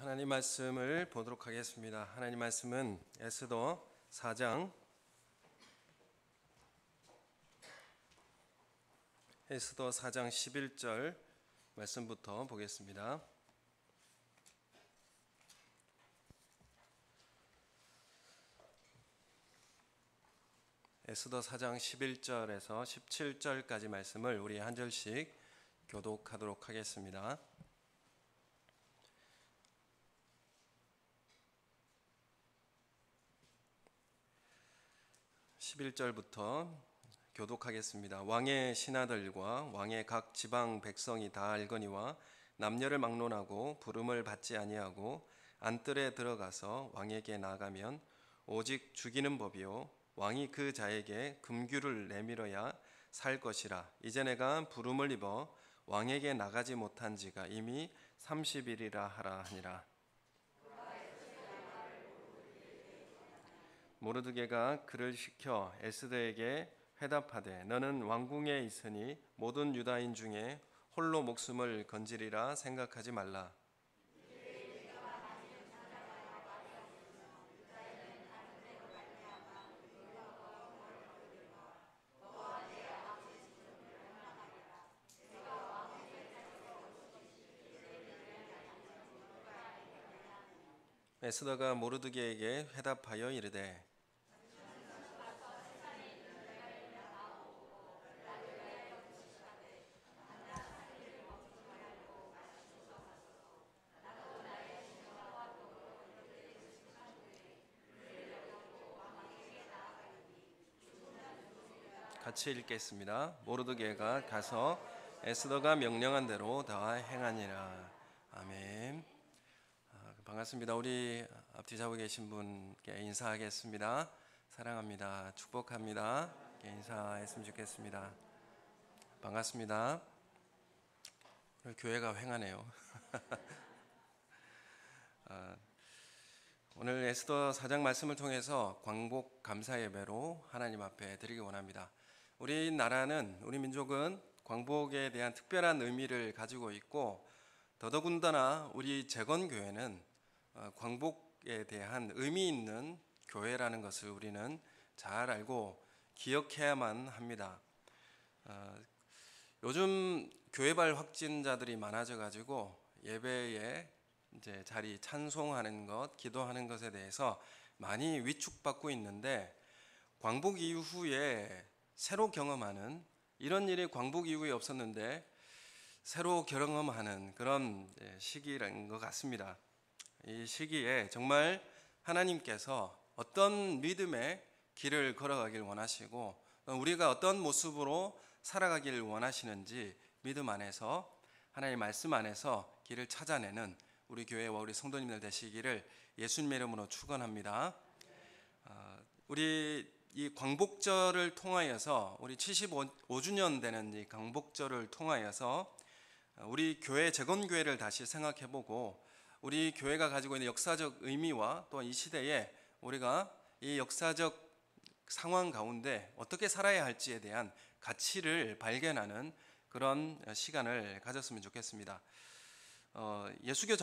하나님 말씀을 보도록 하겠습니다. 하나님 말씀은 에스더 4장 11절 말씀부터 보겠습니다. 에스더 4장 11절에서 17절까지 말씀을 우리 한 절씩 교독하도록 하겠습니다. 11절부터 교독하겠습니다. 왕의 신하들과 왕의 각 지방 백성이 다 알거니와 남녀를 막론하고 부름을 받지 아니하고 안뜰에 들어가서 왕에게 나가면 오직 죽이는 법이요 왕이 그 자에게 금규를 내밀어야 살 것이라. 이제 내가 부름을 입어 왕에게 나가지 못한 지가 이미 30일이라 하라 하니라. 모르드게가 그를 시켜 에스더에게 회답하되 너는 왕궁에 있으니 모든 유다인 중에 홀로 목숨을 건지리라 생각하지 말라. 에스더가 모르드게에게 회답하여 이르되 같이 읽겠습니다. 모르드게가 가서 에스더가 명령한 대로 다 행하니라. 아멘. 반갑습니다. 우리 앞뒤 잡고 계신 분께 인사하겠습니다. 사랑합니다. 축복합니다. 인사했으면 좋겠습니다. 반갑습니다. 오늘 교회가 횡하네요. 오늘 에스더 4장 말씀을 통해서 광복 감사 예배로 하나님 앞에 드리기 원합니다. 우리나라는, 우리 민족은 광복에 대한 특별한 의미를 가지고 있고 더더군다나 우리 재건교회는 광복에 대한 의미 있는 교회라는 것을 우리는 잘 알고 기억해야만 합니다. 요즘 교회발 확진자들이 많아져 가지고 예배에 이제 자리 찬송하는 것, 기도하는 것에 대해서 많이 위축받고 있는데 광복 이후에 새로 경험하는, 이런 일이 광복 이후에 없었는데 새로 경험하는 그런 시기인 것 같습니다. 이 시기에 정말 하나님께서 어떤 믿음의 길을 걸어가길 원하시고 우리가 어떤 모습으로 살아가길 원하시는지 믿음 안에서, 하나님의 말씀 안에서 길을 찾아내는 우리 교회와 우리 성도님들 되시기를 예수님의 이름으로 축원합니다. 우리 이 광복절을 통하여서, 우리 75주년 되는 이 광복절을 통하여서 우리 교회, 재건교회를 다시 생각해보고 우리 교회가 가지고 있는 역사적 의미와 또 이 시대에 우리가 이 역사적 상황 가운데 어떻게 살아야 할지에 대한 가치를 발견하는 그런 시간을 가졌으면 좋겠습니다. 예수교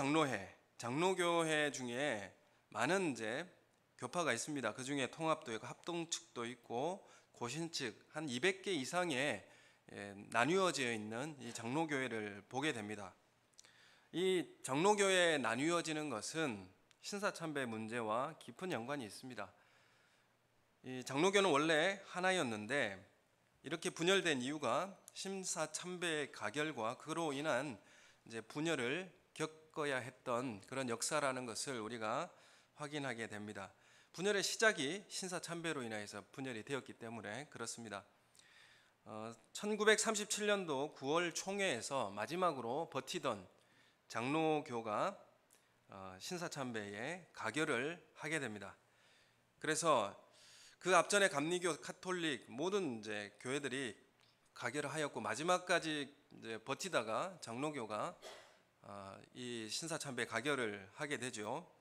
장로교회 중에 많은 이제 교파가 있습니다. 그 중에 통합도 있고 합동측도 있고 고신측 한 200개 이상의 나뉘어져 있는 이 장로교회를 보게 됩니다. 이 장로교회에 나뉘어지는 것은 신사참배 문제와 깊은 연관이 있습니다. 이 장로교는 원래 하나였는데 이렇게 분열된 이유가 신사참배의 가결과 그로 인한 이제 분열을 겪어야 했던 그런 역사라는 것을 우리가 확인하게 됩니다. 분열의 시작이 신사참배로 인해서 분열이 되었기 때문에 그렇습니다. 1937년도 9월 총회에서 마지막으로 버티던 장로교가 신사참배에 가결을 하게 됩니다. 그래서 그 앞전에 감리교, 카톨릭 모든 이제 교회들이 가결을 하였고 마지막까지 이제 버티다가 장로교가 이 신사참배 가결을 하게 되죠.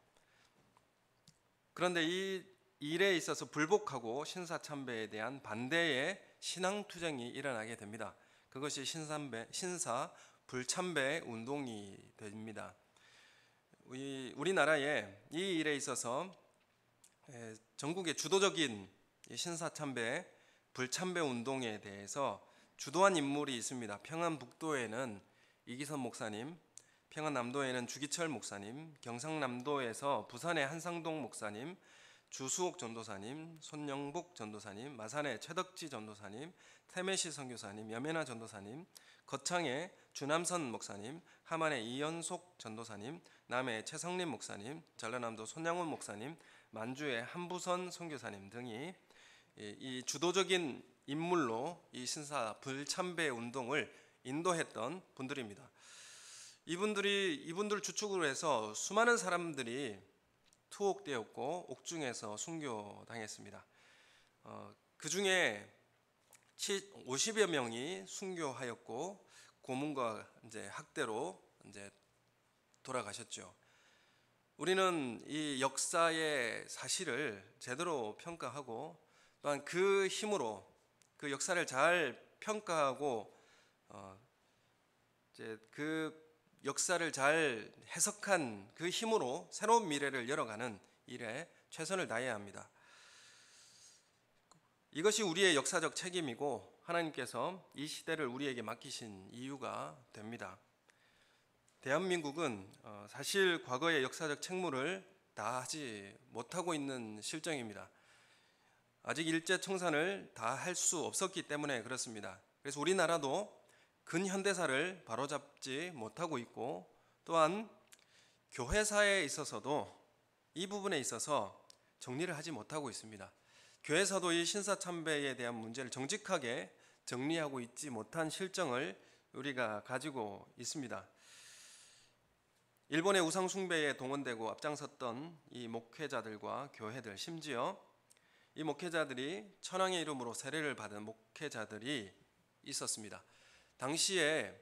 그런데 이 일에 있어서 불복하고 신사참배에 대한 반대의 신앙투쟁이 일어나게 됩니다. 그것이 신사 불참배 운동이 됩니다. 우리나라에 이 일에 있어서 전국의 주도적인 신사참배, 불참배 운동에 대해서 주도한 인물이 있습니다. 평안북도에는 이기선 목사님, 평안남도에는 주기철 목사님, 경상남도에서 부산의 한상동 목사님, 주수옥 전도사님, 손영복 전도사님, 마산의 최덕지 전도사님, 태매시 선교사님, 여매나 전도사님, 거창의 주남선 목사님, 함안의 이연속 전도사님, 남해의 최성림 목사님, 전라남도 손양훈 목사님, 만주의 한부선 선교사님 등이 이 주도적인 인물로 이 신사 불참배 운동을 인도했던 분들입니다. 이분들 주축으로 해서 수많은 사람들이 투옥되었고 옥중에서 순교당했습니다. 그 중에 50여 명이 순교하였고 고문과 이제 학대로 이제 돌아가셨죠. 우리는 이 역사의 사실을 제대로 평가하고 또한 그 힘으로 그 역사를 잘 평가하고 이제 그 역사를 잘 해석한 그 힘으로 새로운 미래를 열어가는 일에 최선을 다해야 합니다. 이것이 우리의 역사적 책임이고 하나님께서 이 시대를 우리에게 맡기신 이유가 됩니다. 대한민국은 사실 과거의 역사적 책무를 다 하지 못하고 있는 실정입니다. 아직 일제청산을 다 할 수 없었기 때문에 그렇습니다. 그래서 우리나라도 근현대사를 바로잡지 못하고 있고 또한 교회사에 있어서도 이 부분에 있어서 정리를 하지 못하고 있습니다. 교회사도 이 신사참배에 대한 문제를 정직하게 정리하고 있지 못한 실정을 우리가 가지고 있습니다. 일본의 우상숭배에 동원되고 앞장섰던 이 목회자들과 교회들, 심지어 이 목회자들이 천황의 이름으로 세례를 받은 목회자들이 있었습니다. 당시에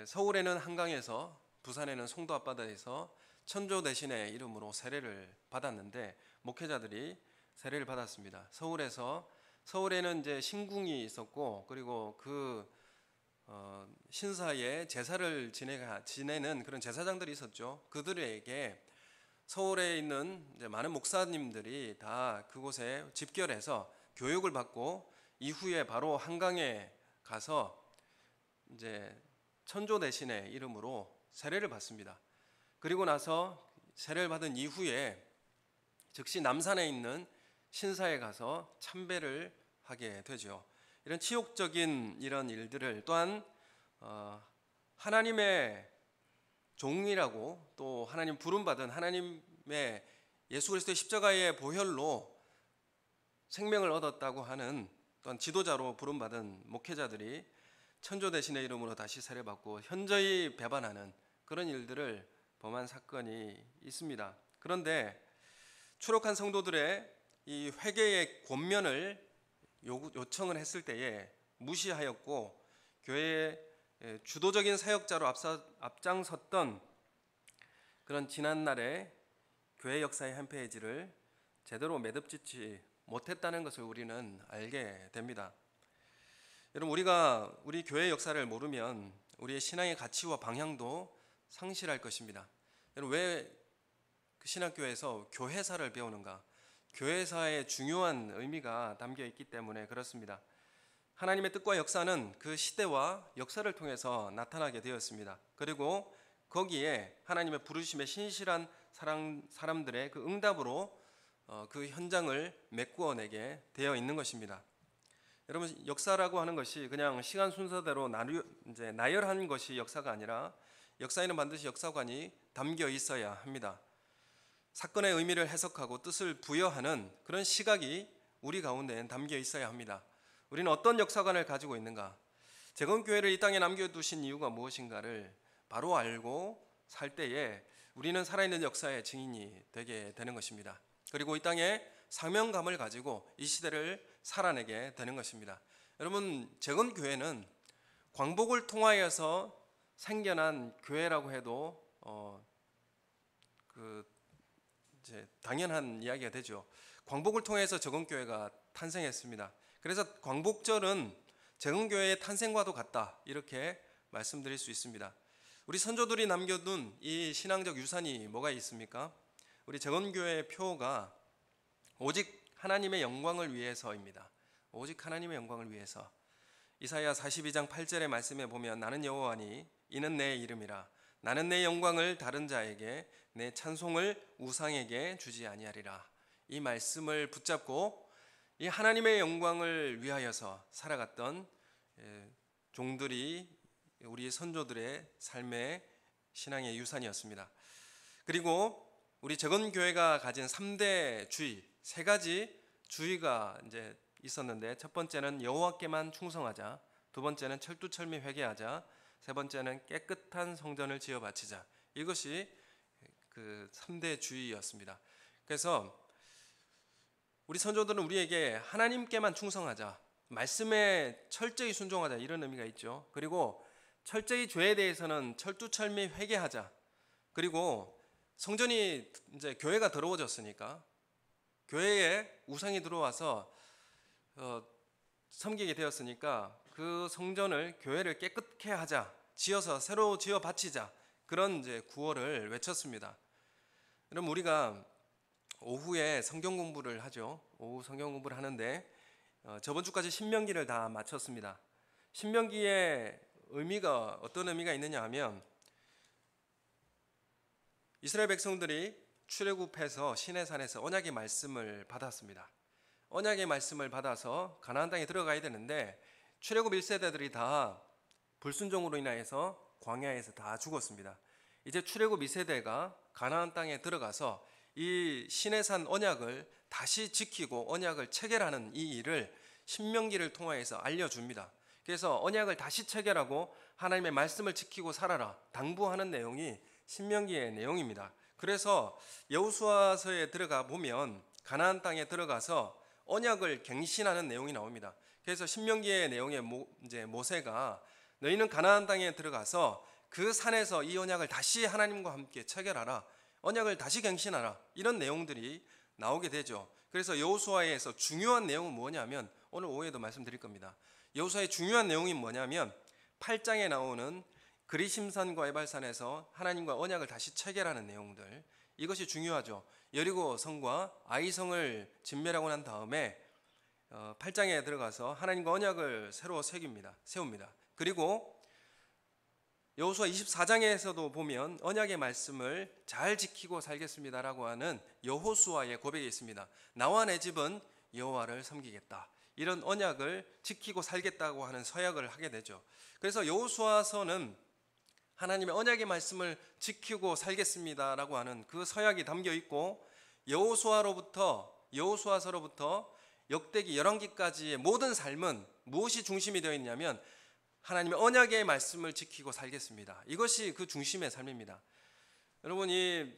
서울에는 한강에서, 부산에는 송도 앞바다에서 천조 대신의 이름으로 세례를 받았는데 목회자들이 세례를 받았습니다. 서울에는 이제 신궁이 있었고 그리고 그 신사에 제사를 지내는 그런 제사장들이 있었죠. 그들에게 서울에 있는 이제 많은 목사님들이 다 그곳에 집결해서 교육을 받고 이후에 바로 한강에 가서 이제 천조 대신의 이름으로 세례를 받습니다. 그리고 나서 세례를 받은 이후에 즉시 남산에 있는 신사에 가서 참배를 하게 되죠. 이런 치욕적인 이런 일들을 또한 하나님의 종이라고 또 하나님 부름받은 하나님의 예수 그리스도의 십자가의 보혈로 생명을 얻었다고 하는 또한 지도자로 부름받은 목회자들이 천조 대신의 이름으로 다시 세례받고 현저히 배반하는 그런 일들을 범한 사건이 있습니다. 그런데 추록한 성도들의 이 회개의 권면을 요청을 했을 때에 무시하였고 교회의 주도적인 사역자로 앞장섰던 그런 지난날의 교회 역사의 한 페이지를 제대로 매듭짓지 못했다는 것을 우리는 알게 됩니다. 여러분, 우리 교회 역사를 모르면 우리의 신앙의 가치와 방향도 상실할 것입니다. 여러분, 왜 신학교에서 교회사를 배우는가? 교회사의 중요한 의미가 담겨 있기 때문에 그렇습니다. 하나님의 뜻과 역사는 그 시대와 역사를 통해서 나타나게 되었습니다. 그리고 거기에 하나님의 부르심에 신실한 사람들의 그 응답으로 그 현장을 메꾸어내게 되어 있는 것입니다. 여러분, 역사라고 하는 것이 그냥 시간 순서대로 나열한 것이 역사가 아니라 역사에는 반드시 역사관이 담겨 있어야 합니다. 사건의 의미를 해석하고 뜻을 부여하는 그런 시각이 우리 가운데엔 담겨 있어야 합니다. 우리는 어떤 역사관을 가지고 있는가? 재건교회를 이 땅에 남겨두신 이유가 무엇인가를 바로 알고 살 때에 우리는 살아있는 역사의 증인이 되게 되는 것입니다. 그리고 이 땅에 사명감을 가지고 이 시대를 살아내게 되는 것입니다. 여러분, 재건교회는 광복을 통하여서 생겨난 교회라고 해도 이제 당연한 이야기가 되죠. 광복을 통해서 재건교회가 탄생했습니다. 그래서 광복절은 재건교회의 탄생과도 같다, 이렇게 말씀드릴 수 있습니다. 우리 선조들이 남겨둔 이 신앙적 유산이 뭐가 있습니까? 우리 재건교회의 표가 오직 하나님의 영광을 위해서입니다. 오직 하나님의 영광을 위해서. 이사야 42장 8절의 말씀에 보면 나는 여호와니 이는 내 이름이라 나는 내 영광을 다른 자에게 내 찬송을 우상에게 주지 아니하리라. 이 말씀을 붙잡고 이 하나님의 영광을 위하여서 살아갔던 종들이 우리 선조들의 삶의 신앙의 유산이었습니다. 그리고 우리 재건교회가 가진 3대 주의, 3가지 주의가 이제 있었는데, 첫 번째는 여호와께만 충성하자, 두 번째는 철두철미 회개하자, 세 번째는 깨끗한 성전을 지어 바치자. 이것이 그 3대 주의였습니다. 그래서 우리 선조들은 우리에게 하나님께만 충성하자, 말씀에 철저히 순종하자, 이런 의미가 있죠. 그리고 철저히 죄에 대해서는 철두철미 회개하자. 그리고 성전이 이제 교회가 더러워졌으니까 교회에 우상이 들어와서 섬기게 되었으니까 그 성전을, 교회를 깨끗게 하자, 지어서 새로 지어 바치자, 그런 이제 구호를 외쳤습니다. 그럼 우리가 오후에 성경 공부를 하죠. 오후 성경 공부를 하는데 저번 주까지 신명기를 다 마쳤습니다. 신명기의 의미가 어떤 의미가 있느냐 하면, 이스라엘 백성들이 출애굽해서 시내산에서 언약의 말씀을 받았습니다. 언약의 말씀을 받아서 가나안 땅에 들어가야 되는데 출애굽 1세대들이 다 불순종으로 인하여서 광야에서 다 죽었습니다. 이제 출애굽 2세대가 가나안 땅에 들어가서 이 시내산 언약을 다시 지키고 언약을 체결하는 이 일을 신명기를 통하여서 알려줍니다. 그래서 언약을 다시 체결하고 하나님의 말씀을 지키고 살아라 당부하는 내용이 신명기의 내용입니다. 그래서 여호수아서에 들어가 보면 가나안 땅에 들어가서 언약을 갱신하는 내용이 나옵니다. 그래서 신명기의 내용에 이제 모세가 너희는 가나안 땅에 들어가서 그 산에서 이 언약을 다시 하나님과 함께 체결하라, 언약을 다시 갱신하라, 이런 내용들이 나오게 되죠. 그래서 여호수아에서 중요한 내용은 뭐냐면, 오늘 오후에도 말씀드릴 겁니다. 여호수아의 중요한 내용이 뭐냐면 8장에 나오는 그리심산과 에발산에서 하나님과 언약을 다시 체결하는 내용들, 이것이 중요하죠. 여리고 성과 아이성을 진멸하고 난 다음에 8장에 들어가서 하나님과 언약을 새로 세웁니다. 그리고 여호수아 24장에서도 보면 언약의 말씀을 잘 지키고 살겠습니다라고 하는 여호수아의 고백이 있습니다. 나와 내 집은 여호와를 섬기겠다, 이런 언약을 지키고 살겠다고 하는 서약을 하게 되죠. 그래서 여호수아서는 하나님의 언약의 말씀을 지키고 살겠습니다라고 하는 그 서약이 담겨 있고, 여호수아서로부터 역대기 열왕기까지의 모든 삶은 무엇이 중심이 되어 있냐면 하나님의 언약의 말씀을 지키고 살겠습니다. 이것이 그 중심의 삶입니다. 여러분, 이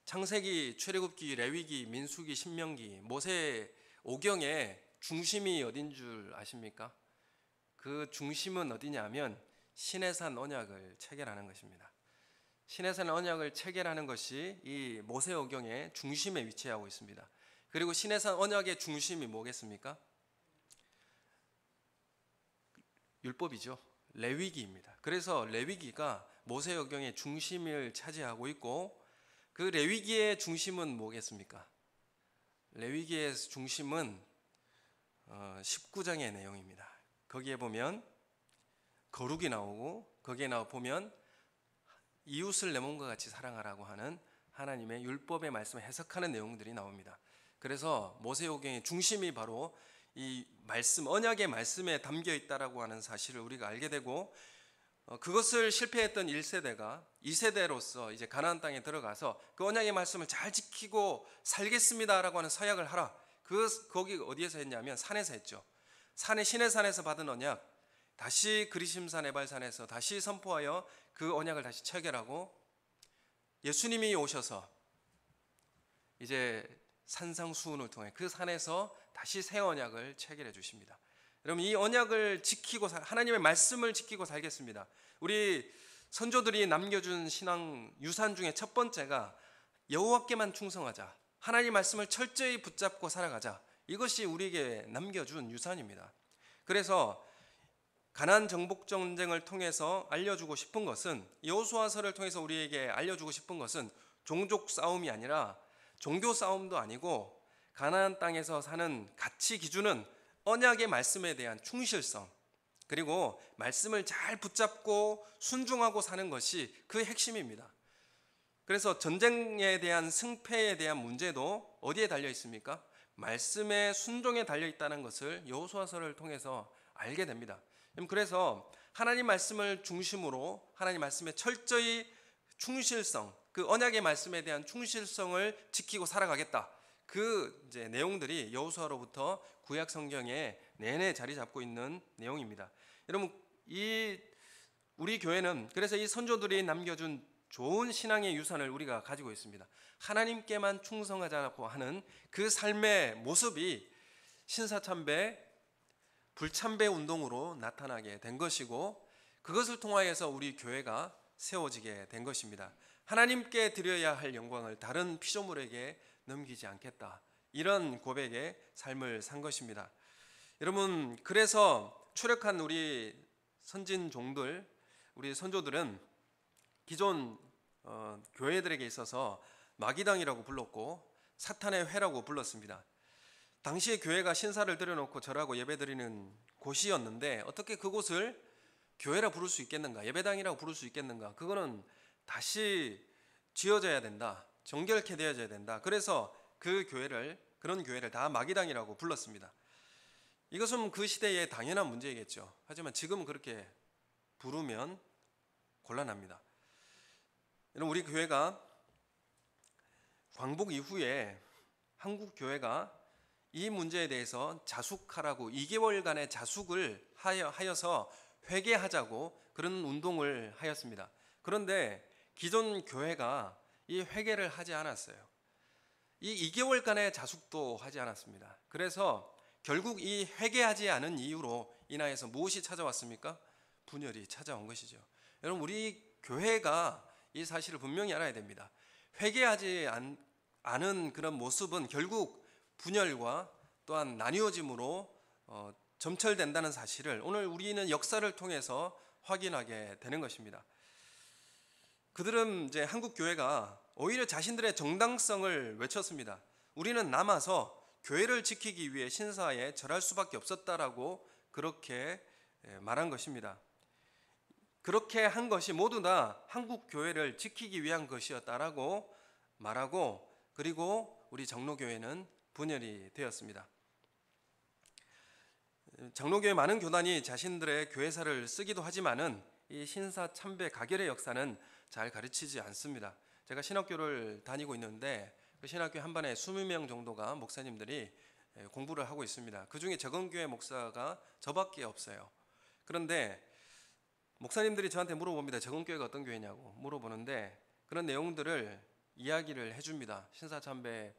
창세기, 출애굽기, 레위기, 민수기, 신명기, 모세 오경의 중심이 어딘 줄 아십니까? 그 중심은 어디냐면 시내산 언약을 체결하는 것입니다. 시내산 언약을 체결하는 것이 이 모세오경의 중심에 위치하고 있습니다. 그리고 시내산 언약의 중심이 뭐겠습니까? 율법이죠. 레위기입니다. 그래서 레위기가 모세오경의 중심을 차지하고 있고, 그 레위기의 중심은 뭐겠습니까? 레위기의 중심은 19장의 내용입니다. 거기에 보면 거룩이 나오고, 거기에 보면 이웃을 내 몸과 같이 사랑하라고 하는 하나님의 율법의 말씀을 해석하는 내용들이 나옵니다. 그래서 모세오경의 중심이 바로 이 말씀, 언약의 말씀에 담겨 있다라고 하는 사실을 우리가 알게 되고, 그것을 실패했던 1세대가 2세대로서 이제 가나안 땅에 들어가서 그 언약의 말씀을 잘 지키고 살겠습니다라고 하는 서약을 하라. 거기 어디에서 했냐면 산에서 했죠. 시내산에서 받은 언약, 다시 그리심산 에발산에서 다시 선포하여 그 언약을 다시 체결하고, 예수님이 오셔서 이제 산상수훈을 통해 그 산에서 다시 새 언약을 체결해 주십니다. 여러분, 이 언약을 지키고 하나님의 말씀을 지키고 살겠습니다. 우리 선조들이 남겨준 신앙 유산 중에 첫 번째가 여호와께만 충성하자, 하나님 말씀을 철저히 붙잡고 살아가자, 이것이 우리에게 남겨준 유산입니다. 그래서 가나안 정복 전쟁을 통해서 알려주고 싶은 것은, 여호수아서를 통해서 우리에게 알려주고 싶은 것은 종족 싸움이 아니라 종교 싸움도 아니고, 가나안 땅에서 사는 가치 기준은 언약의 말씀에 대한 충실성, 그리고 말씀을 잘 붙잡고 순종하고 사는 것이 그 핵심입니다. 그래서 전쟁에 대한 승패에 대한 문제도 어디에 달려 있습니까? 말씀의 순종에 달려 있다는 것을 여호수아서를 통해서 알게 됩니다. 그래서 하나님 말씀을 중심으로 하나님 말씀에 철저히 충실성, 그 언약의 말씀에 대한 충실성을 지키고 살아가겠다. 그 이제 내용들이 여호수아로부터 구약 성경에 내내 자리 잡고 있는 내용입니다. 여러분, 우리 교회는 그래서 이 선조들이 남겨준 좋은 신앙의 유산을 우리가 가지고 있습니다. 하나님께만 충성하자고 하는 그 삶의 모습이 신사참배, 불참배 운동으로 나타나게 된 것이고, 그것을 통하여서 우리 교회가 세워지게 된 것입니다. 하나님께 드려야 할 영광을 다른 피조물에게 넘기지 않겠다, 이런 고백의 삶을 산 것입니다. 여러분, 그래서 출애굽한 우리 선진 종들, 우리 선조들은 기존 교회들에게 있어서 마귀당이라고 불렀고 사탄의 회라고 불렀습니다. 당시에 교회가 신사를 들여놓고 절하고 예배드리는 곳이었는데, 어떻게 그곳을 교회라 부를 수 있겠는가, 예배당이라고 부를 수 있겠는가? 그거는 다시 지어져야 된다, 정결케 되어져야 된다. 그래서 그런 교회를 다 마귀당이라고 불렀습니다. 이것은 그 시대의 당연한 문제이겠죠. 하지만 지금 그렇게 부르면 곤란합니다. 여러분, 우리 교회가 광복 이후에 한국 교회가 이 문제에 대해서 자숙하라고 2개월간의 자숙을 하여서 회개하자고 그런 운동을 하였습니다. 그런데 기존 교회가 이 회개를 하지 않았어요. 이 2개월간의 자숙도 하지 않았습니다. 그래서 결국 이 회개하지 않은 이유로 인하여서 무엇이 찾아왔습니까? 분열이 찾아온 것이죠. 여러분, 우리 교회가 이 사실을 분명히 알아야 됩니다. 회개하지 않은 그런 모습은 결국 분열과 또한 나뉘어짐으로 점철된다는 사실을 오늘 우리는 역사를 통해서 확인하게 되는 것입니다. 그들은 이제 한국 교회가 오히려 자신들의 정당성을 외쳤습니다. 우리는 남아서 교회를 지키기 위해 신사에 절할 수밖에 없었다라고 그렇게 말한 것입니다. 그렇게 한 것이 모두 다 한국 교회를 지키기 위한 것이었다라고 말하고, 그리고 우리 장로교회는 분열이 되었습니다. 장로교회 많은 교단이 자신들의 교회사를 쓰기도 하지만은 이 신사 참배 가결의 역사는 잘 가르치지 않습니다. 제가 신학교를 다니고 있는데 그 신학교 한 반에 20명 정도가 목사님들이 공부를 하고 있습니다. 그 중에 재건교회 목사가 저밖에 없어요. 그런데 목사님들이 저한테 물어봅니다. 재건교회가 어떤 교회냐고 물어보는데 그런 내용들을 이야기를 해줍니다. 신사참배,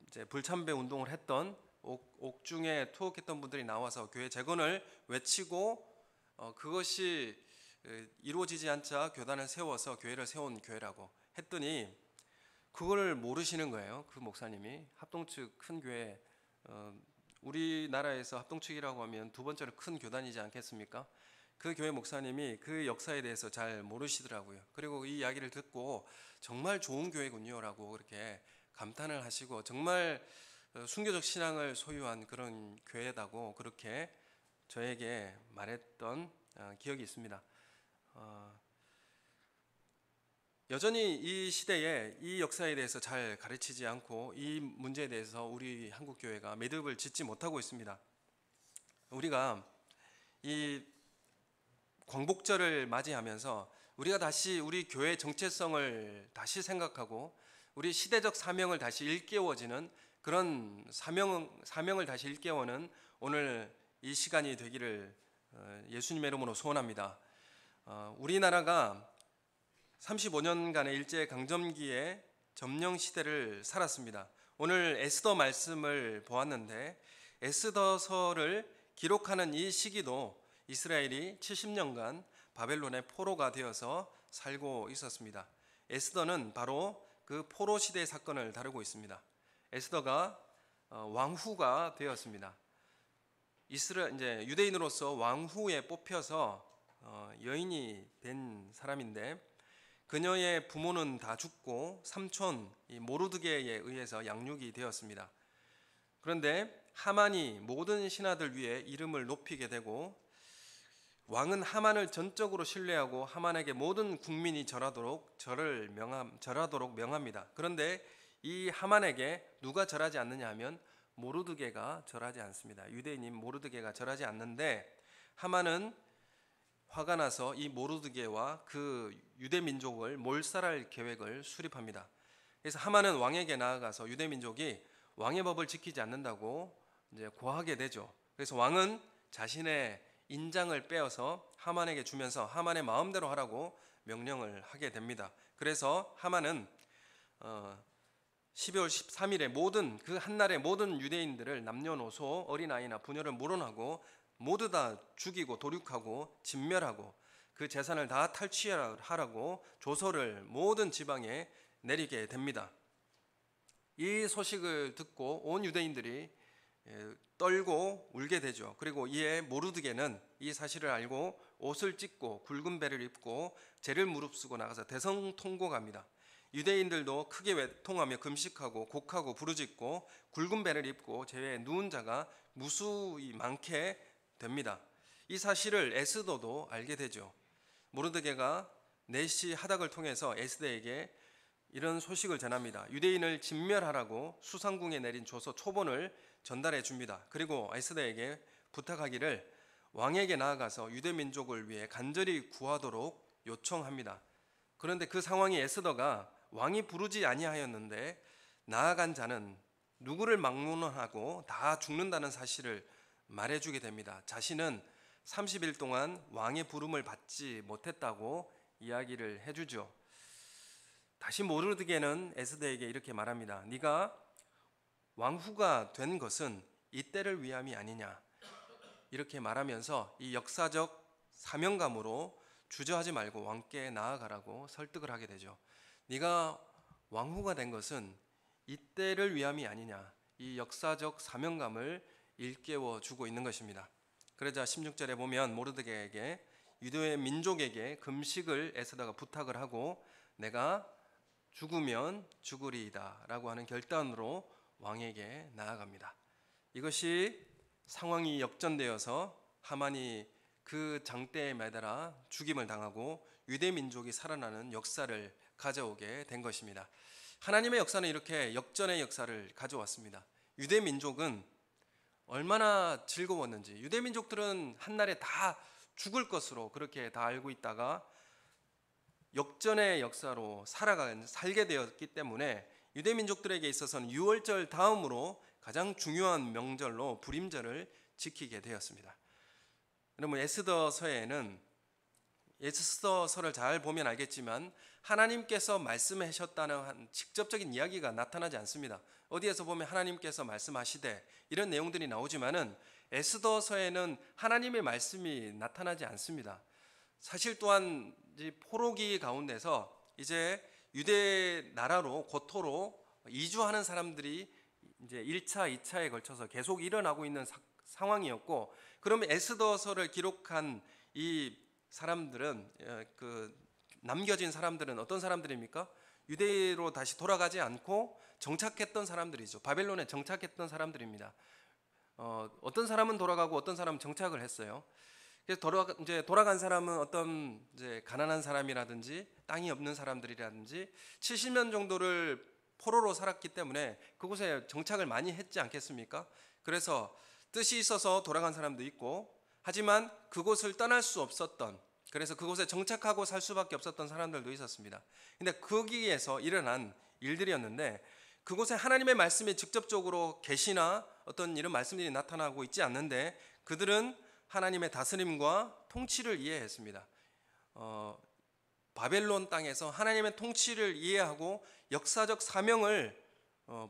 이제 불참배 운동을 했던 옥중에 투옥했던 분들이 나와서 교회 재건을 외치고 그것이 이루어지지 않자 교단을 세워서 교회를 세운 교회라고 했더니 그걸 모르시는 거예요. 그 목사님이 합동측 큰 교회, 우리나라에서 합동측이라고 하면 두 번째로 큰 교단이지 않겠습니까? 그 교회 목사님이 그 역사에 대해서 잘 모르시더라고요. 그리고 이 이야기를 듣고 정말 좋은 교회군요 라고 그렇게 감탄을 하시고, 정말 순교적 신앙을 소유한 그런 교회다고 그렇게 저에게 말했던 기억이 있습니다. 여전히 이 시대에 이 역사에 대해서 잘 가르치지 않고 이 문제에 대해서 우리 한국교회가 매듭을 짓지 못하고 있습니다. 우리가 이 광복절을 맞이하면서 우리가 다시 우리 교회의 정체성을 다시 생각하고 우리 시대적 사명을 다시 일깨워지는 그런 사명을 다시 일깨우는 오늘 이 시간이 되기를 예수님의 이름으로 소원합니다. 우리나라가 35년간의 일제강점기의 점령 시대를 살았습니다. 오늘 에스더 말씀을 보았는데 에스더서를 기록하는 이 시기도 이스라엘이 70년간 바벨론의 포로가 되어서 살고 있었습니다. 에스더는 바로 그 포로 시대의 사건을 다루고 있습니다. 에스더가 왕후가 되었습니다. 이제 유대인으로서 왕후에 뽑혀서 여인이 된 사람인데, 그녀의 부모는 다 죽고 삼촌 이 모르드게에 의해서 양육이 되었습니다. 그런데 하만이 모든 신하들 위에 이름을 높이게 되고, 왕은 하만을 전적으로 신뢰하고 하만에게 모든 국민이 절하도록 명합니다. 그런데 이 하만에게 누가 절하지 않느냐 하면 모르드게가 절하지 않습니다. 유대인인 모르드게가 절하지 않는데, 하만은 화가 나서 이 모르드게와 그 유대 민족을 몰살할 계획을 수립합니다. 그래서 하만은 왕에게 나아가서 유대 민족이 왕의 법을 지키지 않는다고 이제 고하게 되죠. 그래서 왕은 자신의 인장을 빼어서 하만에게 주면서 하만의 마음대로 하라고 명령을 하게 됩니다. 그래서 하만은 12월 13일에 모든 그 한날의 모든 유대인들을 남녀노소 어린아이나 부녀를 물어나고 모두 다 죽이고 도륙하고 진멸하고 그 재산을 다 탈취하라고 조서를 모든 지방에 내리게 됩니다. 이 소식을 듣고 온 유대인들이 떨고 울게 되죠. 그리고 이에 모르드게는 이 사실을 알고 옷을 찢고 굵은 배를 입고 죄를 무릅쓰고 나가서 대성통곡합니다. 유대인들도 크게 외통하며 금식하고 곡하고 부르짖고 굵은 배를 입고 죄에 누운 자가 무수히 많게 됩니다. 이 사실을 에스더도 알게 되죠. 모르드게가 내시 하닥을 통해서 에스더에게 이런 소식을 전합니다. 유대인을 진멸하라고 수상궁에 내린 조서 초본을 전달해 줍니다. 그리고 에스더에게 부탁하기를 왕에게 나아가서 유대 민족을 위해 간절히 구하도록 요청합니다. 그런데 그 상황이 에스더가 왕이 부르지 아니하였는데 나아간 자는 누구를 막론하고 다 죽는다는 사실을 말해주게 됩니다. 자신은 30일 동안 왕의 부름을 받지 못했다고 이야기를 해주죠. 다시 모르드게는 에스더에게 이렇게 말합니다. 네가 왕후가 된 것은 이때를 위함이 아니냐, 이렇게 말하면서 이 역사적 사명감으로 주저하지 말고 왕께 나아가라고 설득을 하게 되죠. 네가 왕후가 된 것은 이때를 위함이 아니냐, 이 역사적 사명감을 일깨워 주고 있는 것입니다. 그러자 16절에 보면 모르드게에게 유대 민족에게 금식을 에스더가 부탁을 하고 내가 죽으면 죽으리이다 라고 하는 결단으로 왕에게 나아갑니다. 이것이 상황이 역전되어서 하만이 그 장대에 매달아 죽임을 당하고 유대 민족이 살아나는 역사를 가져오게 된 것입니다. 하나님의 역사는 이렇게 역전의 역사를 가져왔습니다. 유대 민족은 얼마나 즐거웠는지, 유대 민족들은 한날에 다 죽을 것으로 그렇게 다 알고 있다가 역전의 역사로 살게 되었기 때문에 유대 민족들에게 있어서는 유월절 다음으로 가장 중요한 명절로 부림절을 지키게 되었습니다. 여러분, 에스더서를 잘 보면 알겠지만 하나님께서 말씀하셨다는 직접적인 이야기가 나타나지 않습니다. 어디에서 보면 하나님께서 말씀하시되 이런 내용들이 나오지만은 에스더서에는 하나님의 말씀이 나타나지 않습니다. 사실 또한 포로기 가운데서 이제 유대 나라로 고토로 이주하는 사람들이 이제 1차, 2차에 걸쳐서 계속 일어나고 있는 상황이었고, 그러면 에스더서를 기록한 이 사람들은 남겨진 사람들은 어떤 사람들입니까? 유대로 다시 돌아가지 않고 정착했던 사람들이죠. 바벨론에 정착했던 사람들입니다. 어떤 사람은 돌아가고 어떤 사람은 정착을 했어요. 그래서 돌아간 사람은 어떤 이제 가난한 사람이라든지 땅이 없는 사람들이라든지 70년 정도를 포로로 살았기 때문에 그곳에 정착을 많이 했지 않겠습니까? 그래서 뜻이 있어서 돌아간 사람도 있고, 하지만 그곳을 떠날 수 없었던, 그래서 그곳에 정착하고 살 수밖에 없었던 사람들도 있었습니다. 근데 거기에서 일어난 일들이었는데 그곳에 하나님의 말씀이 직접적으로 계시나 어떤 이런 말씀들이 나타나고 있지 않는데 그들은 하나님의 다스림과 통치를 이해했습니다. 바벨론 땅에서 하나님의 통치를 이해하고 역사적 사명을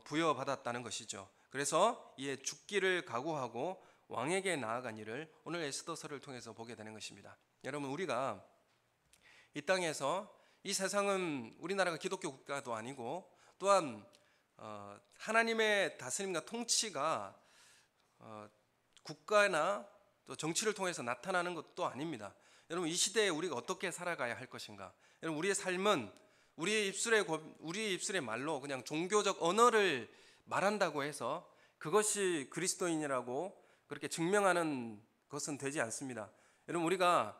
부여받았다는 것이죠. 그래서 이에 죽기를 각오하고 왕에게 나아간 일을 오늘 에스더서를 통해서 보게 되는 것입니다. 여러분, 우리가 이 땅에서, 이 세상은 우리나라가 기독교 국가도 아니고 또한 하나님의 다스림과 통치가 국가나 또 정치를 통해서 나타나는 것도 아닙니다. 여러분, 이 시대에 우리가 어떻게 살아가야 할 것인가? 여러분, 우리의 삶은 우리의 입술의 말로 그냥 종교적 언어를 말한다고 해서 그것이 그리스도인이라고 그렇게 증명하는 것은 되지 않습니다. 여러분, 우리가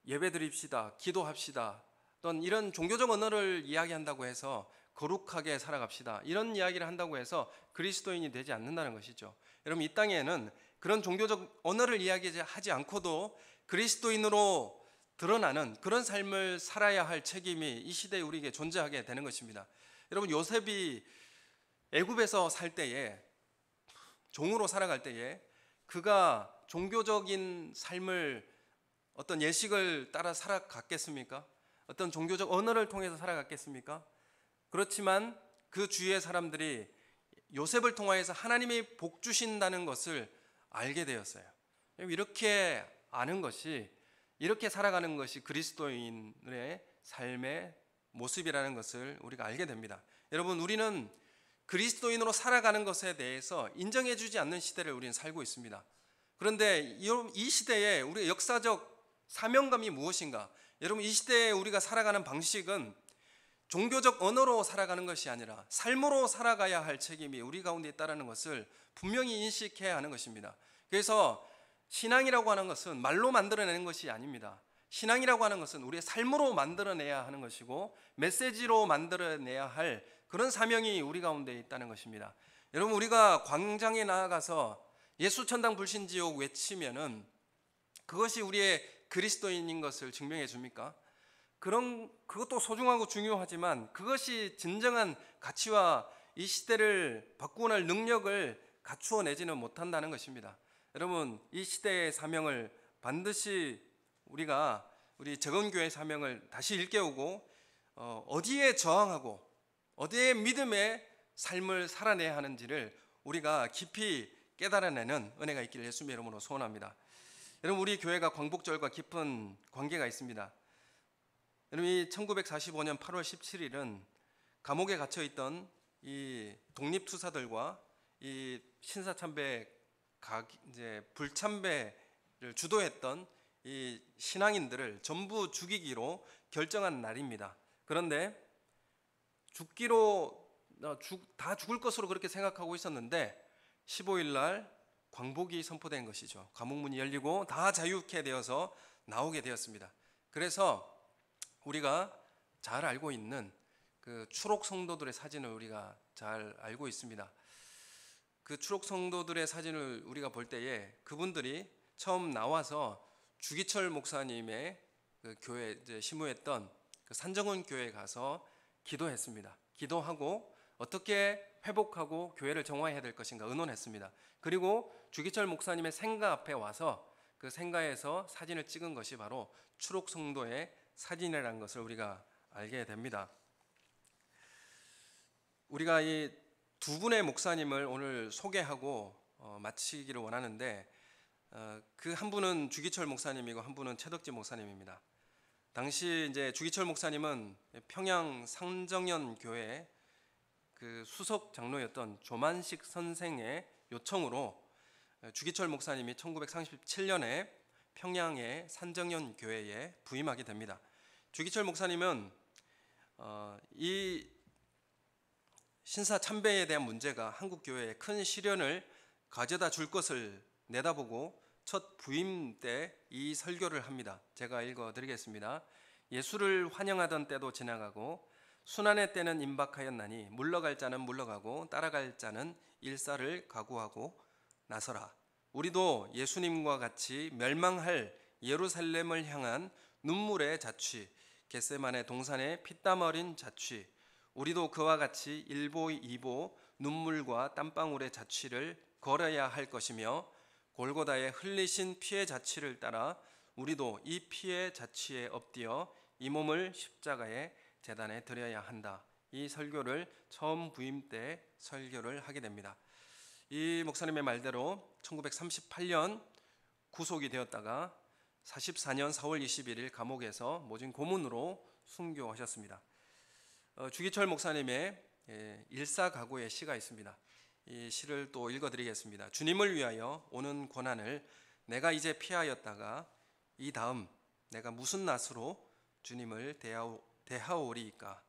예배 드립시다, 기도합시다, 또는 이런 종교적 언어를 이야기한다고 해서 거룩하게 살아갑시다, 이런 이야기를 한다고 해서 그리스도인이 되지 않는다는 것이죠. 여러분, 이 땅에는 그런 종교적 언어를 이야기하지 않고도 그리스도인으로 드러나는 그런 삶을 살아야 할 책임이 이 시대에 우리에게 존재하게 되는 것입니다. 여러분, 요셉이 애굽에서 살 때에, 종으로 살아갈 때에 그가 종교적인 삶을 어떤 예식을 따라 살아갔겠습니까? 어떤 종교적 언어를 통해서 살아갔겠습니까? 그렇지만 그 주위의 사람들이 요셉을 통하여서 하나님이 복 주신다는 것을 알게 되었어요. 이렇게 아는 것이, 이렇게 살아가는 것이 그리스도인의 삶의 모습이라는 것을 우리가 알게 됩니다. 여러분, 우리는 그리스도인으로 살아가는 것에 대해서 인정해주지 않는 시대를 우리는 살고 있습니다. 그런데 이 시대에 우리의 역사적 사명감이 무엇인가? 여러분, 이 시대에 우리가 살아가는 방식은 종교적 언어로 살아가는 것이 아니라 삶으로 살아가야 할 책임이 우리 가운데 있다는 것을 분명히 인식해야 하는 것입니다. 그래서 신앙이라고 하는 것은 말로 만들어내는 것이 아닙니다. 신앙이라고 하는 것은 우리의 삶으로 만들어내야 하는 것이고 메시지로 만들어내야 할 그런 사명이 우리 가운데 있다는 것입니다. 여러분, 우리가 광장에 나아가서 예수 천당 불신 지옥 외치면은 그것이 우리의 그리스도인인 것을 증명해 줍니까? 그것도 소중하고 중요하지만 그것이 진정한 가치와 이 시대를 바꾸어 낼 능력을 갖추어 내지는 못한다는 것입니다. 여러분, 이 시대의 사명을 반드시 우리 재건교회의 사명을 다시 일깨우고 어디에 저항하고 어디에 믿음의 삶을 살아내야 하는지를 우리가 깊이 깨달아내는 은혜가 있기를 예수님의 이름으로 소원합니다. 여러분, 우리 교회가 광복절과 깊은 관계가 있습니다. 여러분, 이 1945년 8월 17일은 감옥에 갇혀 있던 이 독립투사들과 이 신사참배 불참배를 주도했던 이 신앙인들을 전부 죽이기로 결정한 날입니다. 그런데 다 죽을 것으로 그렇게 생각하고 있었는데 15일 날 광복이 선포된 것이죠. 감옥문이 열리고 다 자유케 되어서 나오게 되었습니다. 그래서 우리가 잘 알고 있는 그 추록 성도들의 사진을 우리가 잘 알고 있습니다. 그 추록 성도들의 사진을 우리가 볼 때에 그분들이 처음 나와서 주기철 목사님의 그 교회 이제 심우했던 그 산정원 교회에 가서 기도했습니다. 기도하고 어떻게 회복하고 교회를 정화해야 될 것인가 의논했습니다. 그리고 주기철 목사님의 생가 앞에 와서 그 생가에서 사진을 찍은 것이 바로 추록 성도의 사진이라는 것을 우리가 알게 됩니다. 우리가 이 두 분의 목사님을 오늘 소개하고 마치기를 원하는데 그 한 분은 주기철 목사님이고 한 분은 최덕지 목사님입니다. 당시 이제 주기철 목사님은 평양 상정연 교회 그 수석 장로였던 조만식 선생의 요청으로 주기철 목사님이 1937년에 평양의 산정연 교회에 부임하게 됩니다. 주기철 목사님은 이 신사 참배에 대한 문제가 한국 교회에 큰 시련을 가져다 줄 것을 내다보고 첫 부임 때 이 설교를 합니다. 제가 읽어드리겠습니다. 예수를 환영하던 때도 지나가고 순환의 때는 임박하였나니 물러갈 자는 물러가고 따라갈 자는 일사를 각오하고 나서라. 우리도 예수님과 같이 멸망할 예루살렘을 향한 눈물의 자취, 겟세마네 동산의 피땀 어린 자취, 우리도 그와 같이 일보 이보 눈물과 땀방울의 자취를 걸어야 할 것이며 골고다에 흘리신 피의 자취를 따라 우리도 이 피의 자취에 엎드려 이 몸을 십자가의 제단에 드려야 한다. 이 설교를 처음 부임 때 설교를 하게 됩니다. 이 목사님의 말대로 1938년 구속이 되었다가 44년 4월 21일 감옥에서 모진 고문으로 순교하셨습니다. 주기철 목사님의 일사각오의 시가 있습니다. 이 시를 또 읽어드리겠습니다. 주님을 위하여 오는 고난을 내가 이제 피하였다가 이 다음 내가 무슨 낯으로 주님을 대하오리이까.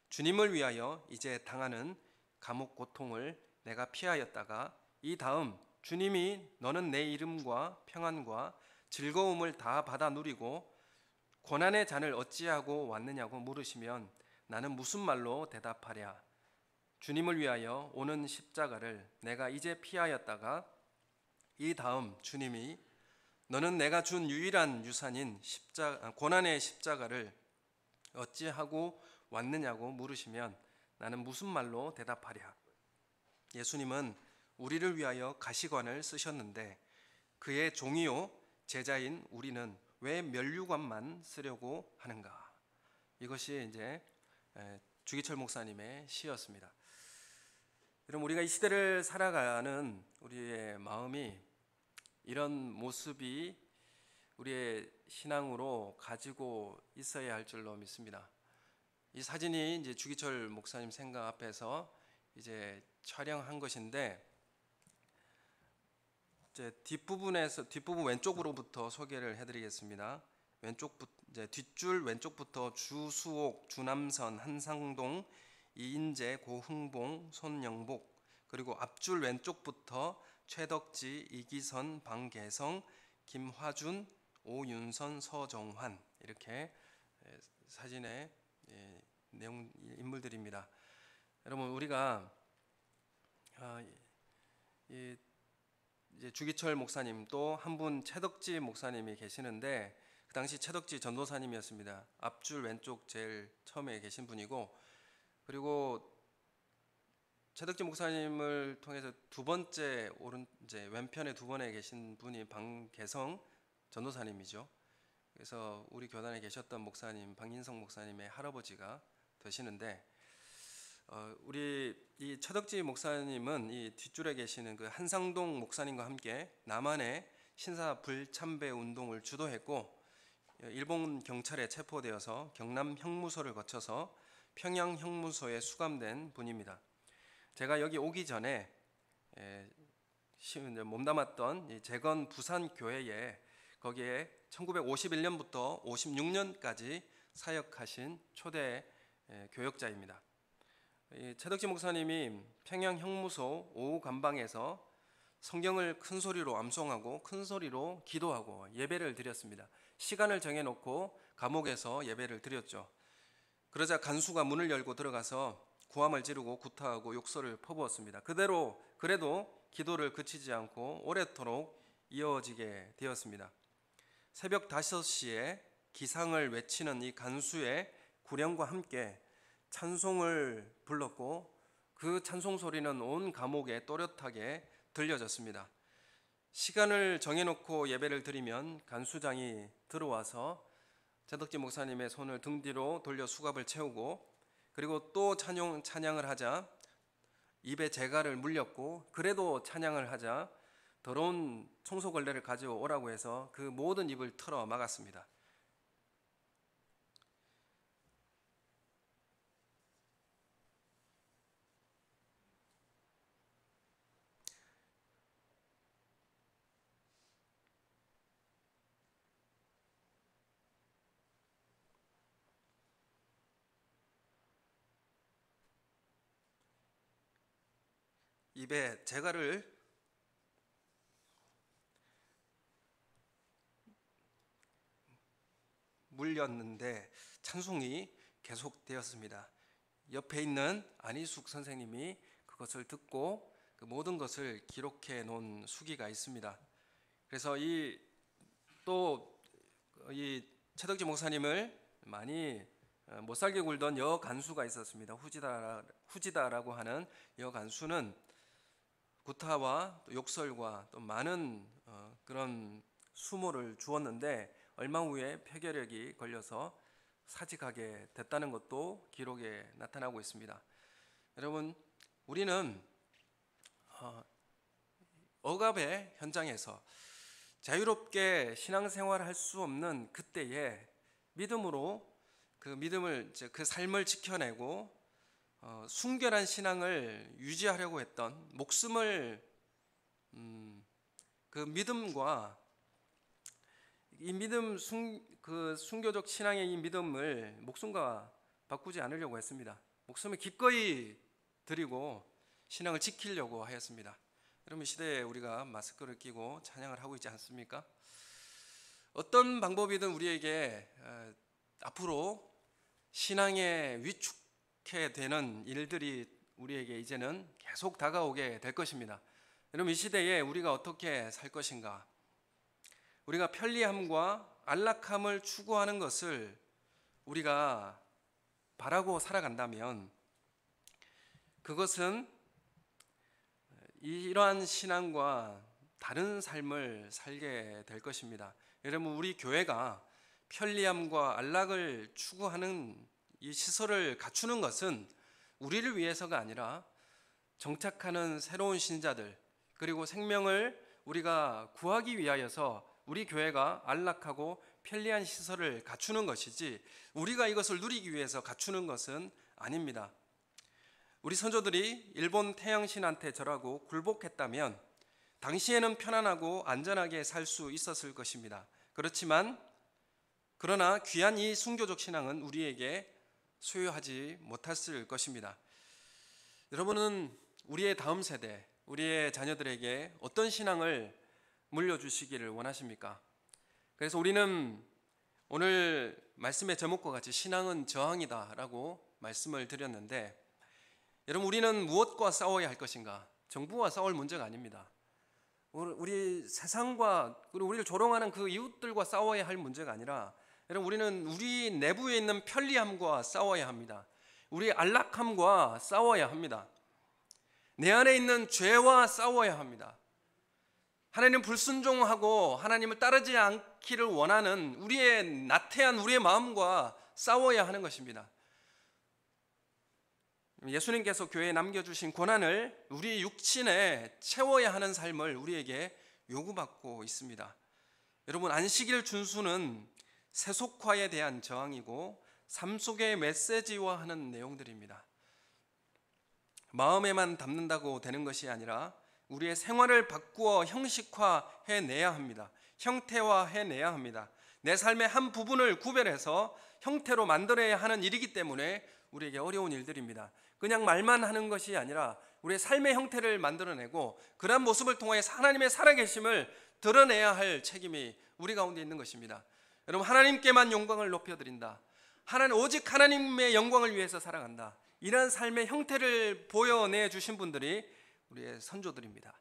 주님을 위하여 이제 당하는 감옥 고통을 내가 피하였다가 이 다음 주님이 너는 내 이름과 평안과 즐거움을 다 받아 누리고 고난의 잔을 어찌하고 왔느냐고 물으시면 나는 무슨 말로 대답하랴. 주님을 위하여 오는 십자가를 내가 이제 피하였다가 이 다음 주님이 너는 내가 준 유일한 유산인 고난의 십자가를 어찌하고 왔느냐고 물으시면 나는 무슨 말로 대답하랴. 예수님은 우리를 위하여 가시관을 쓰셨는데 그의 종이요 제자인 우리는 왜 면류관만 쓰려고 하는가. 이것이 이제 주기철 목사님의 시였습니다. 여러분, 우리가 이 시대를 살아가는 우리의 마음이 이런 모습이 우리의 신앙으로 가지고 있어야 할 줄로 믿습니다. 이 사진이 이제 주기철 목사님 생각 앞에서 이제 촬영한 것인데, 이제 뒷부분 왼쪽으로부터 소개를 해드리겠습니다. 이제 뒷줄 왼쪽부터 주수옥, 주남선, 한상동, 이인재, 고흥봉, 손영복, 그리고 앞줄 왼쪽부터 최덕지, 이기선, 방계성, 김화준, 오윤선, 서정환, 이렇게 사진의 내용 인물들입니다. 여러분, 우리가 이제 주기철 목사님 또 한 분 최덕지 목사님이 계시는데 그 당시 최덕지 전도사님이었습니다. 앞줄 왼쪽 제일 처음에 계신 분이고, 그리고 최덕지 목사님을 통해서 두 번째 이제 왼편에 두 번에 계신 분이 방계성 전도사님이죠. 그래서 우리 교단에 계셨던 목사님 방인성 목사님의 할아버지가 되시는데, 우리 이 최덕지 목사님은 이 뒷줄에 계시는 그 한상동 목사님과 함께 남한의 신사 불참배 운동을 주도했고, 일본 경찰에 체포되어서 경남 형무소를 거쳐서 평양 형무소에 수감된 분입니다. 제가 여기 오기 전에 몸담았던 이 재건 부산 교회에 거기에 1951년부터 56년까지 사역하신 초대 교역자입니다. 최덕지 목사님이 평양 형무소 오후 감방에서 성경을 큰 소리로 암송하고 큰 소리로 기도하고 예배를 드렸습니다. 시간을 정해놓고 감옥에서 예배를 드렸죠. 그러자 간수가 문을 열고 들어가서 구함을 지르고 구타하고 욕설을 퍼부었습니다. 그래도 기도를 그치지 않고 오래도록 이어지게 되었습니다. 새벽 5시에 기상을 외치는 이 간수의 구령과 함께 찬송을 불렀고, 그 찬송 소리는 온 감옥에 또렷하게 들려졌습니다. 시간을 정해놓고 예배를 드리면 간수장이 들어와서 최덕지 목사님의 손을 등 뒤로 돌려 수갑을 채우고, 그리고 또 찬양을 하자 입에 재갈을 물렸고, 그래도 찬양을 하자 더러운 청소걸레를 가져오라고 해서 그 모든 입을 털어 막았습니다. 입에 재갈을 물렸는데 찬송이 계속되었습니다. 옆에 있는 안희숙 선생님이 그것을 듣고 그 모든 것을 기록해 놓은 수기가 있습니다. 그래서 이 최덕지 목사님을 많이 못 살게 굴던 여 간수가 있었습니다. 후지다라고 하는 여 간수는 구타와 또 욕설과 또 많은 그런 수모를 주었는데 얼마 후에 폐결핵이 걸려서 사직하게 됐다는 것도 기록에 나타나고 있습니다. 여러분, 우리는 억압의 현장에서 자유롭게 신앙생활을 할 수 없는 그때에 믿음으로 그 삶을 지켜내고 순결한 신앙을 유지하려고 했던 목숨을 그 믿음과 이 믿음 그 순교적 신앙의 이 믿음을 목숨과 바꾸지 않으려고 했습니다. 목숨을 기꺼이 드리고 신앙을 지키려고 하였습니다. 여러분, 이 시대에 우리가 마스크를 끼고 찬양을 하고 있지 않습니까? 어떤 방법이든 우리에게 앞으로 신앙에 위축해 되는 일들이 우리에게 이제는 계속 다가오게 될 것입니다. 여러분, 이 시대에 우리가 어떻게 살 것인가? 우리가 편리함과 안락함을 추구하는 것을 우리가 바라고 살아간다면 그것은 이러한 신앙과 다른 삶을 살게 될 것입니다. 여러분, 우리 교회가 편리함과 안락을 추구하는 이 시설을 갖추는 것은 우리를 위해서가 아니라 정착하는 새로운 신자들, 그리고 생명을 우리가 구하기 위하여서 우리 교회가 안락하고 편리한 시설을 갖추는 것이지 우리가 이것을 누리기 위해서 갖추는 것은 아닙니다. 우리 선조들이 일본 태양신한테 절하고 굴복했다면 당시에는 편안하고 안전하게 살 수 있었을 것입니다. 그러나 귀한 이 순교적 신앙은 우리에게 소유하지 못했을 것입니다. 여러분은 우리의 다음 세대, 우리의 자녀들에게 어떤 신앙을 물려주시기를 원하십니까? 그래서 우리는 오늘 말씀의 제목과 같이 신앙은 저항이다 라고 말씀을 드렸는데, 여러분, 우리는 무엇과 싸워야 할 것인가? 정부와 싸울 문제가 아닙니다. 우리 세상과 그리고 우리를 조롱하는 그 이웃들과 싸워야 할 문제가 아니라, 여러분, 우리는 우리 내부에 있는 편리함과 싸워야 합니다. 우리 안락함과 싸워야 합니다. 내 안에 있는 죄와 싸워야 합니다. 하나님 불순종하고 하나님을 따르지 않기를 원하는 우리의 나태한 우리의 마음과 싸워야 하는 것입니다. 예수님께서 교회에 남겨주신 고난을 우리 육신에 채워야 하는 삶을 우리에게 요구받고 있습니다. 여러분, 안식일 준수는 세속화에 대한 저항이고 삶 속의 메시지화하는 내용들입니다. 마음에만 담는다고 되는 것이 아니라 우리의 생활을 바꾸어 형식화해내야 합니다. 형태화해내야 합니다. 내 삶의 한 부분을 구별해서 형태로 만들어야 하는 일이기 때문에 우리에게 어려운 일들입니다. 그냥 말만 하는 것이 아니라 우리의 삶의 형태를 만들어내고 그러한 모습을 통하여 하나님의 살아계심을 드러내야 할 책임이 우리 가운데 있는 것입니다. 여러분, 하나님께만 영광을 높여드린다, 오직 하나님의 영광을 위해서 살아간다, 이러한 삶의 형태를 보여내 주신 분들이 우리의 선조들입니다.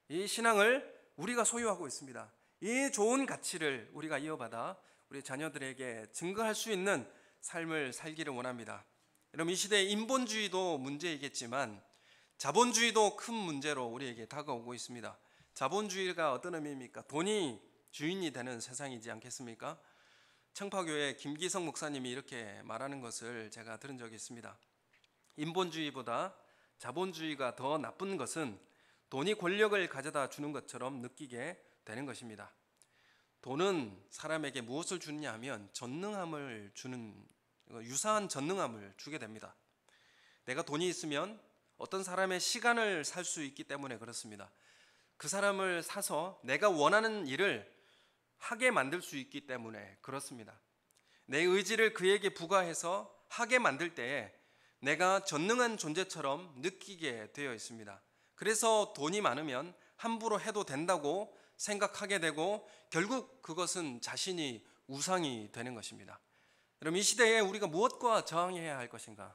이 신앙을 우리가 소유하고 있습니다. 이 좋은 가치를 우리가 이어받아 우리 자녀들에게 증거할 수 있는 삶을 살기를 원합니다. 여러분, 이 시대의 인본주의도 문제이겠지만 자본주의도 큰 문제로 우리에게 다가오고 있습니다. 자본주의가 어떤 의미입니까? 돈이 주인이 되는 세상이지 않겠습니까? 청파교회 김기성 목사님이 이렇게 말하는 것을 제가 들은 적이 있습니다. 인본주의보다 자본주의가 더 나쁜 것은 돈이 권력을 가져다 주는 것처럼 느끼게 되는 것입니다. 돈은 사람에게 무엇을 주느냐 하면 전능함을 주는, 유사한 전능함을 주게 됩니다. 내가 돈이 있으면 어떤 사람의 시간을 살 수 있기 때문에 그렇습니다. 그 사람을 사서 내가 원하는 일을 하게 만들 수 있기 때문에 그렇습니다. 내 의지를 그에게 부과해서 하게 만들 때에 내가 전능한 존재처럼 느끼게 되어 있습니다. 그래서 돈이 많으면 함부로 해도 된다고 생각하게 되고 결국 그것은 자신이 우상이 되는 것입니다. 여러분, 이 시대에 우리가 무엇과 저항해야 할 것인가,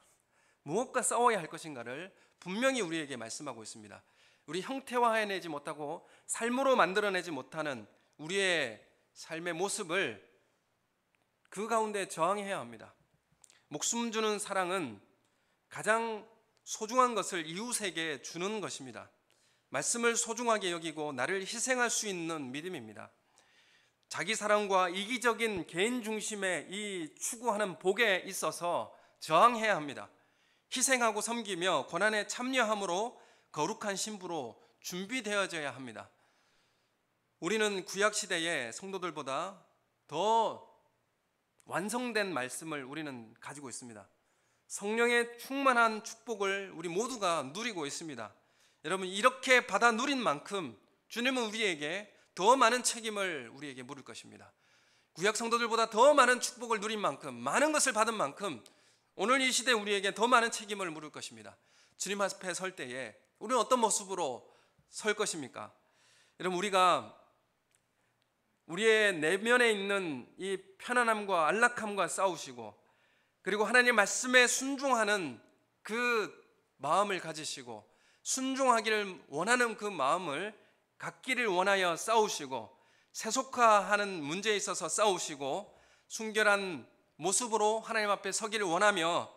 무엇과 싸워야 할 것인가를 분명히 우리에게 말씀하고 있습니다. 우리 형태화해내지 못하고 삶으로 만들어내지 못하는 우리의 삶의 모습을 그 가운데 저항해야 합니다. 목숨 주는 사랑은 가장 소중한 것을 이웃에게 주는 것입니다. 말씀을 소중하게 여기고 나를 희생할 수 있는 믿음입니다. 자기 사랑과 이기적인 개인 중심의 이 추구하는 복에 있어서 저항해야 합니다. 희생하고 섬기며 고난에 참여함으로 거룩한 신부로 준비되어져야 합니다. 우리는 구약시대의 성도들보다 더 완성된 말씀을 우리는 가지고 있습니다. 성령의 충만한 축복을 우리 모두가 누리고 있습니다. 여러분, 이렇게 받아 누린 만큼 주님은 우리에게 더 많은 책임을 우리에게 물을 것입니다. 구약 성도들보다 더 많은 축복을 누린 만큼, 많은 것을 받은 만큼 오늘 이 시대 우리에게 더 많은 책임을 물을 것입니다. 주님 앞에 설 때에 우리는 어떤 모습으로 설 것입니까? 여러분, 우리가 우리의 내면에 있는 이 편안함과 안락함과 싸우시고, 그리고 하나님 말씀에 순종하는 그 마음을 가지시고 순종하기를 원하는 그 마음을 갖기를 원하여 싸우시고, 세속화하는 문제에 있어서 싸우시고, 순결한 모습으로 하나님 앞에 서기를 원하며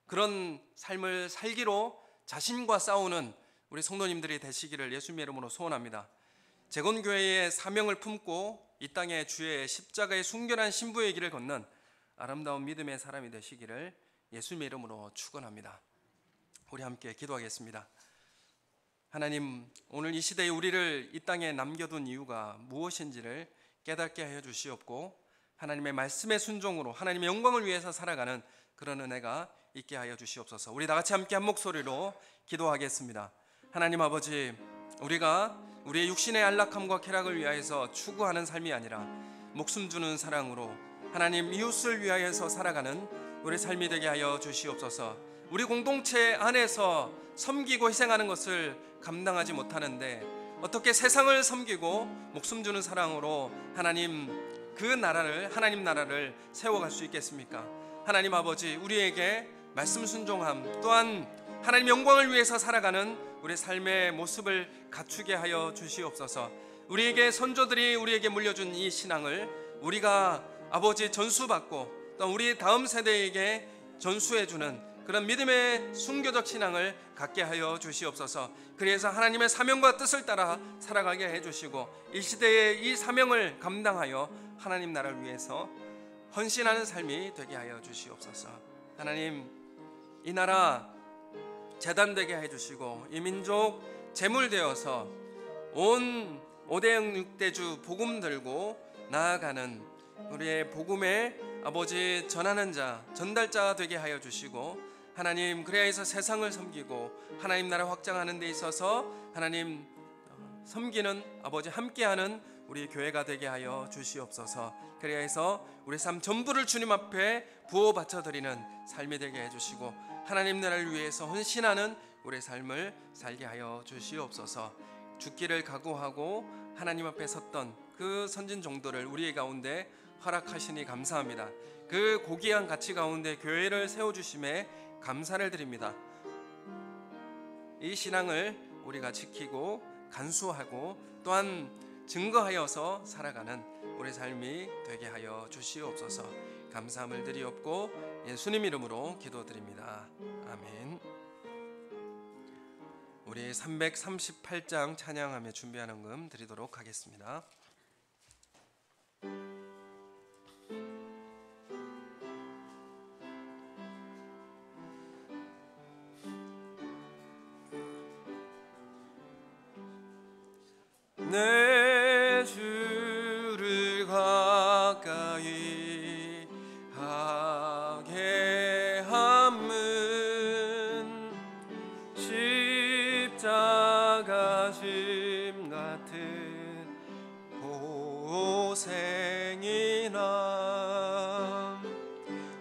그런 삶을 살기로 자신과 싸우는 우리 성도님들이 되시기를 예수님의 이름으로 소원합니다. 재건교회의 사명을 품고 이 땅에 주의 십자가의 순결한 신부의 길을 걷는 아름다운 믿음의 사람이 되시기를 예수님의 이름으로 축원합니다. 우리 함께 기도하겠습니다. 하나님, 오늘 이 시대에 우리를 이 땅에 남겨둔 이유가 무엇인지를 깨닫게 하여 주시옵고, 하나님의 말씀의 순종으로 하나님의 영광을 위해서 살아가는 그런 은혜가 있게 하여 주시옵소서. 우리 다 같이 함께 한 목소리로 기도하겠습니다. 하나님 아버지, 우리가 우리의 육신의 안락함과 쾌락을 위하여서 추구하는 삶이 아니라 목숨 주는 사랑으로 하나님 이웃을 위하여서 살아가는 우리 삶이 되게 하여 주시옵소서. 우리 공동체 안에서 섬기고 희생하는 것을 감당하지 못하는데 어떻게 세상을 섬기고 목숨 주는 사랑으로 하나님 그 나라를, 하나님 나라를 세워갈 수 있겠습니까? 하나님 아버지, 우리에게 말씀 순종함, 또한 하나님 영광을 위해서 살아가는 우리 삶의 모습을 갖추게 하여 주시옵소서. 우리에게 선조들이 우리에게 물려준 이 신앙을 우리가 아버지 전수받고 또 우리 다음 세대에게 전수해주는 그런 믿음의 순교적 신앙을 갖게 하여 주시옵소서. 그래서 하나님의 사명과 뜻을 따라 살아가게 해주시고 이 시대의 이 사명을 감당하여 하나님 나라를 위해서 헌신하는 삶이 되게 하여 주시옵소서. 하나님, 이 나라 재단되게 해주시고 이 민족 제물되어서 온 5대영 6대주 복음 들고 나아가는 우리의 복음의 아버지 전하는 자, 전달자 되게 하여 주시고, 하나님 그래야 해서 세상을 섬기고 하나님 나라 확장하는 데 있어서 하나님 섬기는 아버지 함께하는 우리 교회가 되게 하여 주시옵소서. 그래야 해서 우리 삶 전부를 주님 앞에 부어 바쳐드리는 삶이 되게 해주시고 하나님 나라를 위해서 헌신하는 우리 삶을 살게 하여 주시옵소서. 죽기를 각오하고 하나님 앞에 섰던 그 선진 종도를 우리 가운데 허락하시니 감사합니다. 그 고귀한 가치 가운데 교회를 세워주심에 감사를 드립니다. 이 신앙을 우리가 지키고 간수하고 또한 증거하여서 살아가는 우리 삶이 되게 하여 주시옵소서. 감사함을 드리옵고 예수님 이름으로 기도드립니다. 아멘. 우리 338장 찬양하며 준비하는 금 드리도록 하겠습니다. 내 주를 가까이 하게 함은 십자가 짐 같은 고생이나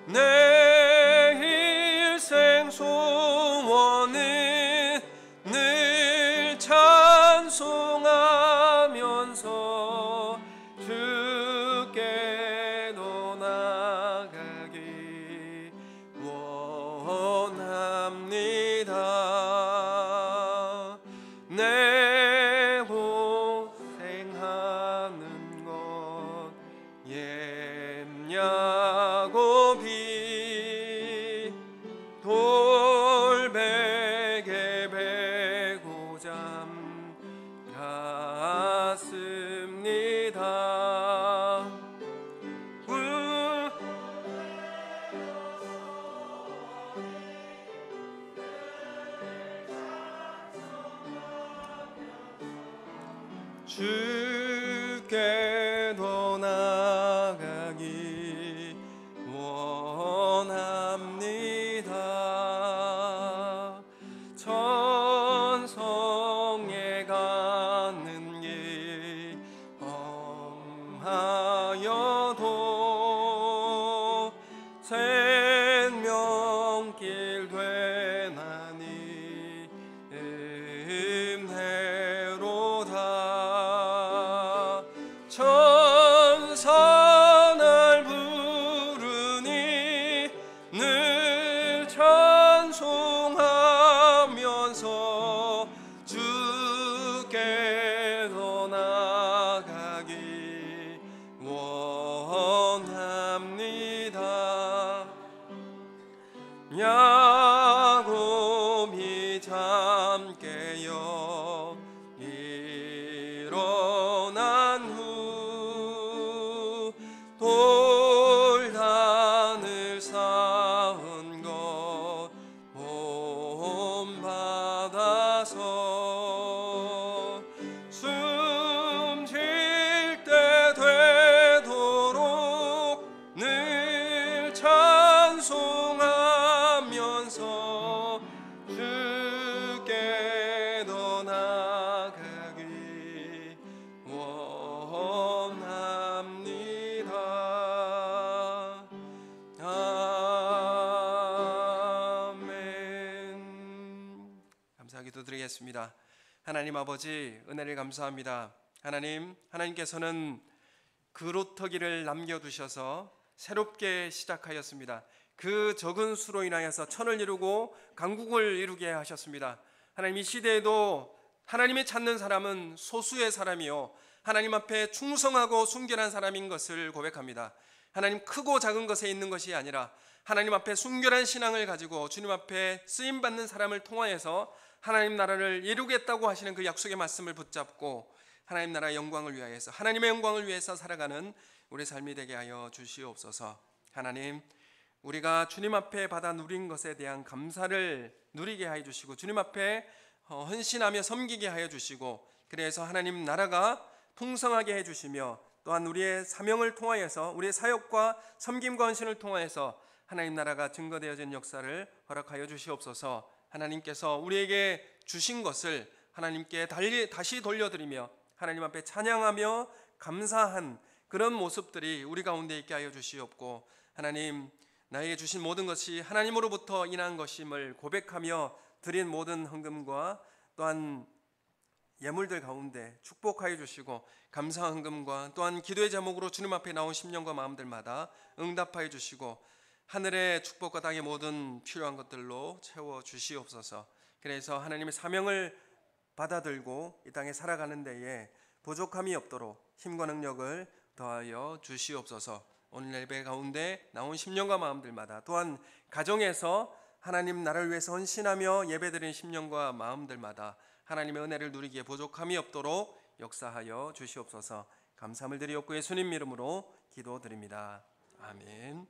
내 일생 소원은 늘 찬송하면서 주께로 나가기 원합니다. 내 고생하는 것 옌야고비 돌베개 베고 잠갔습니다. 주께로 나가기 원합니다. 자, 기도드리겠습니다. 하나님 아버지, 은혜를 감사합니다. 하나님께서는 그루터기를 남겨두셔서 새롭게 시작하였습니다. 그 적은 수로 인하여서 천을 이루고 강국을 이루게 하셨습니다. 하나님, 이 시대에도 하나님을 찾는 사람은 소수의 사람이요 하나님 앞에 충성하고 순결한 사람인 것을 고백합니다. 하나님, 크고 작은 것에 있는 것이 아니라 하나님 앞에 순결한 신앙을 가지고 주님 앞에 쓰임받는 사람을 통하여서 하나님 나라를 이루겠다고 하시는 그 약속의 말씀을 붙잡고 하나님 나라의 영광을 위하여서, 하나님의 영광을 위해서 살아가는 우리 삶이 되게 하여 주시옵소서. 하나님, 우리가 주님 앞에 받아 누린 것에 대한 감사를 누리게 하여 주시고 주님 앞에 헌신하며 섬기게 하여 주시고, 그래서 하나님 나라가 풍성하게 해 주시며 또한 우리의 사명을 통하여서, 우리의 사역과 섬김과 헌신을 통하여서 하나님 나라가 증거되어진 역사를 허락하여 주시옵소서. 하나님께서 우리에게 주신 것을 하나님께 다시 돌려드리며 하나님 앞에 찬양하며 감사한 그런 모습들이 우리 가운데 있게 하여 주시옵고, 하나님, 나에게 주신 모든 것이 하나님으로부터 인한 것임을 고백하며 드린 모든 헌금과 또한 예물들 가운데 축복하여 주시고, 감사 헌금과 또한 기도의 제목으로 주님 앞에 나온 심령과 마음들마다 응답하여 주시고, 하늘의 축복과 땅의 모든 필요한 것들로 채워 주시옵소서. 그래서 하나님의 사명을 받아들고 이 땅에 살아가는 데에 부족함이 없도록 힘과 능력을 더하여 주시옵소서. 오늘 예배 가운데 나온 심령과 마음들마다, 또한 가정에서 하나님 나라를 위해서 헌신하며 예배드린 심령과 마음들마다 하나님의 은혜를 누리기에 부족함이 없도록 역사하여 주시옵소서. 감사함을 드리옵고 예수님 이름으로 기도드립니다. 아멘.